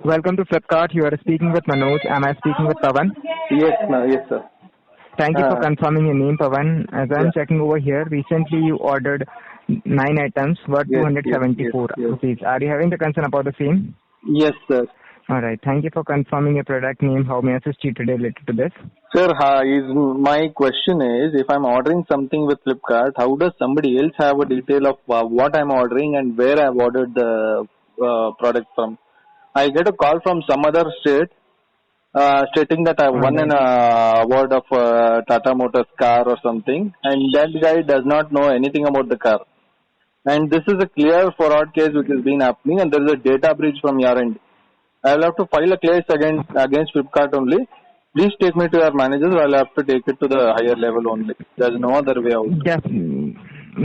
Welcome to Flipkart. You are speaking with Manoj. Am I speaking with Pawan? Yes, yes, sir. Thank you for confirming your name, Pawan. As I'm checking over here, recently you ordered 9 items worth 274 rupees. Are you having the concern about the same? Yes, sir. All right. Thank you for confirming your product name. How may I assist you today related to this? Sir, my question is, if I'm ordering something with Flipkart, how does somebody else have a detail of what I'm ordering and where I've ordered the product from? I get a call from some other state stating that I won an award of Tata Motors car or something, and that guy does not know anything about the car. And this is a clear fraud case which has been happening, and there is a data breach from your end. I will have to file a case against Flipkart only. Please take me to your managers, or I'll have to take it to the higher level only. There's no other way out.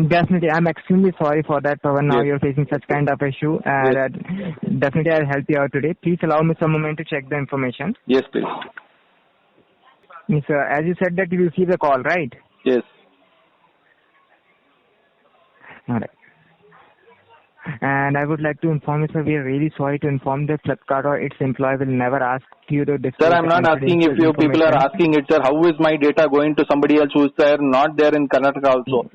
Definitely. I'm extremely sorry for that, Pawan. Now you're facing such kind of issue. Definitely, I'll help you out today. Please allow me some moment to check the information. Yes, please. Yes, sir. As you said that you received the call, right? Yes. All right. And I would like to inform you, sir, we are really sorry to inform that Flipkart or its employee will never ask you to disclose. Sir, I'm not asking if you people are asking it, sir. How is my data going to somebody else who's there, not there in Karnataka also?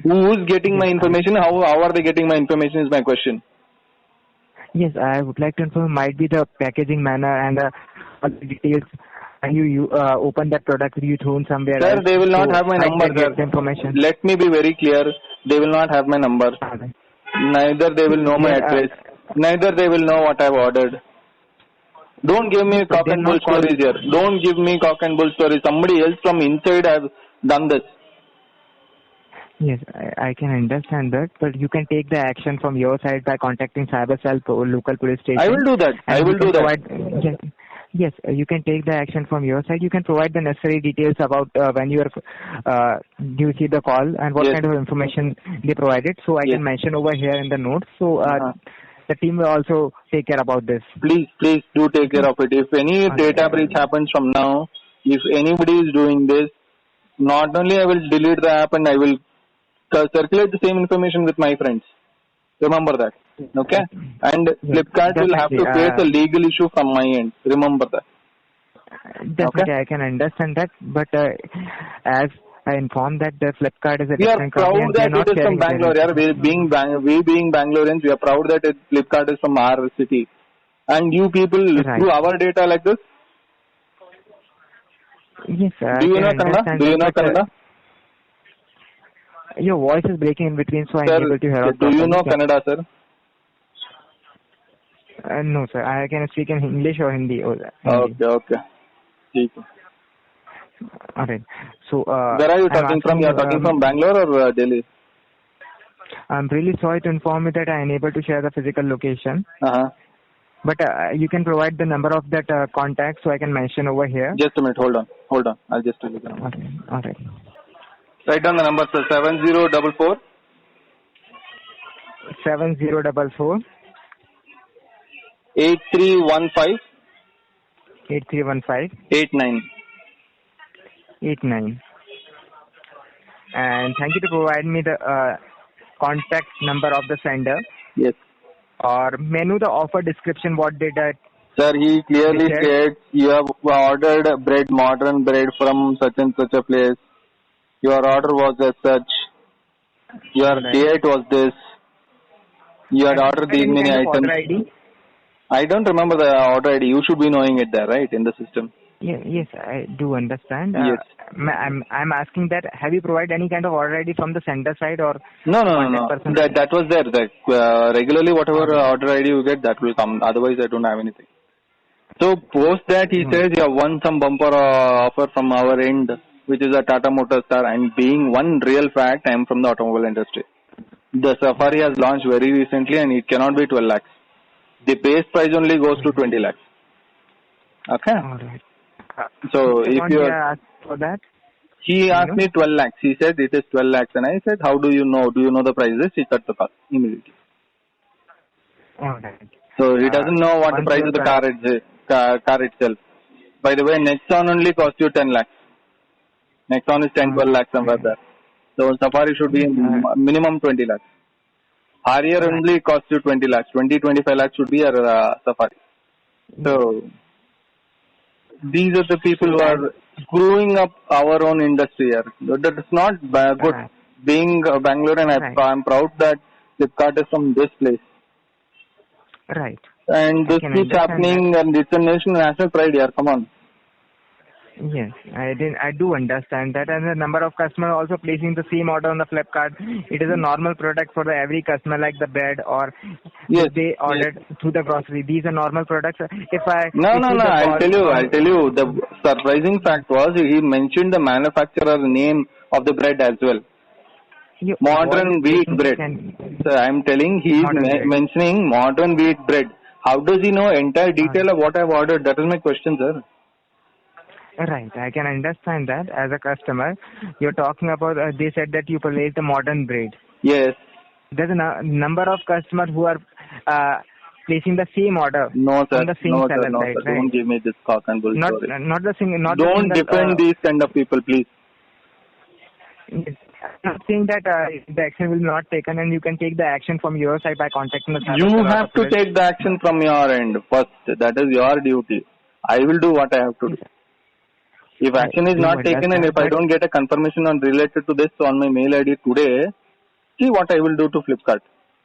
Who's getting my information? How are they getting my information is my question. Yes, I would like to inform might be the packaging manner and the details. And you open that product, you thrown somewhere else. Sir, they will not have my number, sir. Information. Let me be very clear. They will not have my number. Neither they will know my address. Neither they will know what I've ordered. Don't give me cock and bull stories here. Don't give me cock and bull stories. Somebody else from inside has done this. Yes, I can understand that, but you can take the action from your side by contacting Cyber Cell or local police station. I will do that. I will do that. Yes, you can take the action from your side. You can provide the necessary details about when you receive the call and what kind of information they provided. So I can mention over here in the notes. So the team will also take care about this. Please do take care of it. If any data breach happens from now, if anybody is doing this, not only I will delete the app and I will circulate the same information with my friends. Remember that. Okay? And Flipkart will have to face a legal issue from my end. Remember that. Definitely, I can understand that. But as I informed that the Flipkart is a different company. We are proud that it is from Bangalore. We being Bangaloreans, we are proud that Flipkart is from our city. And you people do our data like this? Yes, sir. Do you know Kannada? Do you know Kannada? Your voice is breaking in between, so I'm able to hear. Do you know Kannada, sir? No, sir. I can speak in English or Hindi. Okay. All right. So, where are you talking from? You are talking from Bangalore or Delhi? I'm really sorry to inform you that I'm unable to share the physical location. But you can provide the number of that contact, so I can mention over here. Just a minute. Hold on. I'll just tell you the number. Okay. All right. Write down the number, sir. 7044 7044 8315 89. And thank you to provide me the contact number of the sender. Yes. Or menu the offer description. What did that? Sir, he clearly said you have ordered modern bread from such and such a place. Your order was as such. Your date was this. You had ordered these many items. Order ID? I don't remember the order ID. You should be knowing it there, right, in the system. Yes, I do understand. Yes. I'm asking that, have you provided any kind of order ID from the sender side or? No. That was there. Regularly, whatever order ID you get, that will come. Otherwise, I don't have anything. So, post that, he says you have won some bumper offer from our end, which is a Tata Motors car. And being one real fact, I am from the automobile industry. The Safari has launched very recently and it cannot be 12 lakhs. The base price only goes to 20 lakhs. Okay? All right. So, if you asked for that? He asked me 12 lakhs. He said it is 12 lakhs. And I said, how do you know? Do you know the prices? He cut the cost immediately. All right. So, he doesn't know what the price of the car itself. By the way, Nexon only costs you 10 lakhs. Nexon is 10-12 lakhs somewhere there. So, Safari should be minimum 20 lakhs. Harrier only costs you 20 lakhs. 20-25 lakhs should be your Safari. So these are the people who are screwing up our own industry here. That is not good. Right. Being Bangalorean, Right. I'm proud that Flipkart is from this place. Right. And I this can keeps understand that. happening, and it's a national pride here. Come on. Yes, I do understand that, and the number of customers also placing the same order on the Flipkart. It is a normal product for the every customer, like the bread or Yes. if they ordered through the grocery. These are normal products. If I No. receive the I'll call tell from you. The surprising fact was he mentioned the manufacturer name of the bread as well. you, Modern wheat bread. can So I'm telling he is modern bread. mentioning modern wheat bread. How does he know entire detail of what I've ordered? That is my question, sir. Right, I can understand that as a customer. You're talking about, they said that you place the modern bread. Yes. There's a number of customers who are placing the same order No, sir. from the same seller, No, right? sir. Don't give me this cock and bull story. Not the single. Don't defend these kind of people, please. I'm not saying that the action will not taken, and you can take the action from your side by contacting the cyber You seller have to police. take the action from your end first. That is your duty. I will do what I have to do. If action is not taken and if I don't get a confirmation on related to this on my mail ID today, see what I will do to Flipkart.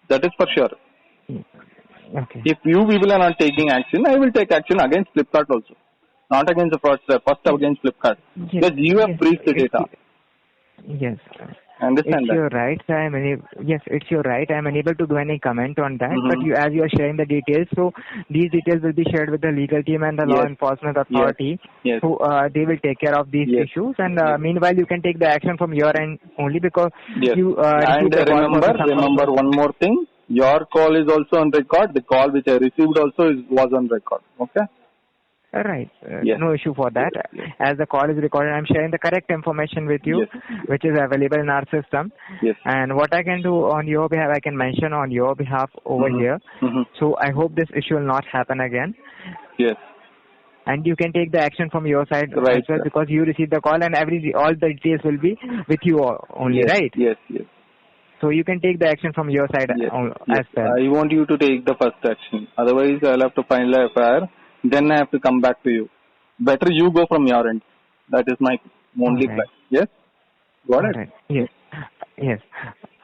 That is for sure. Okay. If you people are not taking action, I will take action against Flipkart also. Not against the fraudster, first against Flipkart. Because you have breached the data. Yes. Understand it's that? your right. Yes, it's your right. I'm unable to do any comment on that. Mm-hmm. But as you are sharing the details, so these details will be shared with the legal team and the law enforcement authority. Yes. So they will take care of these issues. And meanwhile, you can take the action from your end only because you. And remember one more thing. Your call is also on record. The call which I received also was on record. Okay. Right. No issue for that. As the call is recorded, I'm sharing the correct information with you, which is available in our system. Yes. And what I can do on your behalf, I can mention on your behalf over here. Mm-hmm. So I hope this issue will not happen again. Yes. And you can take the action from your side as well because you received the call and all the details will be with you only, right? Yes. So you can take the action from your side as well. I want you to take the first action. Otherwise, I'll have to file a FIR. Then I have to come back to you. Better you go from your end. That is my only plan. Yes? Got it? Right. Yes.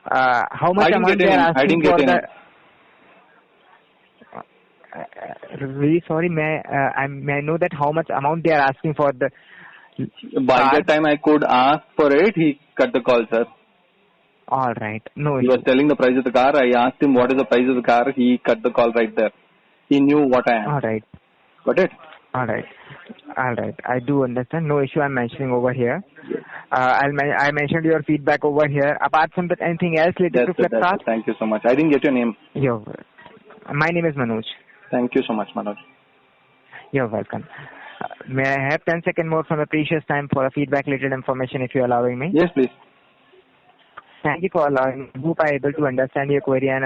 How much amount they are asking for the... really sorry, may I know that how much amount they are asking for the... By the time I could ask for it, he cut the call, sir. All right. No He issue. was telling the price of the car. I asked him what is the price of the car. He cut the call right there. He knew what I am. All right. Got it? All right. I do understand. No issue I'm mentioning over here. I mentioned your feedback over here. Apart from that, anything else related to Flipkart? Thank you so much. I didn't get your name. My name is Manoj. Thank you so much, Manoj. You're welcome. May I have 10 seconds more from the precious time for a feedback related information if you're allowing me? Yes, please. Thank you for allowing me. I hope I'm able to understand your query and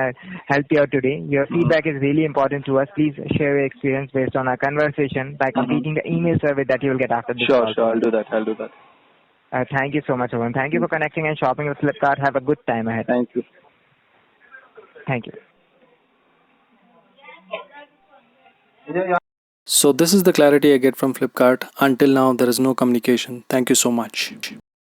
help you out today. Your feedback is really important to us. Please share your experience based on our conversation by completing the email survey that you will get after this call. Sure. I'll do that. Thank you so much, Owen. Thank you for connecting and shopping with Flipkart. Have a good time ahead. Thank you. Thank you. So this is the clarity I get from Flipkart. Until now, there is no communication. Thank you so much.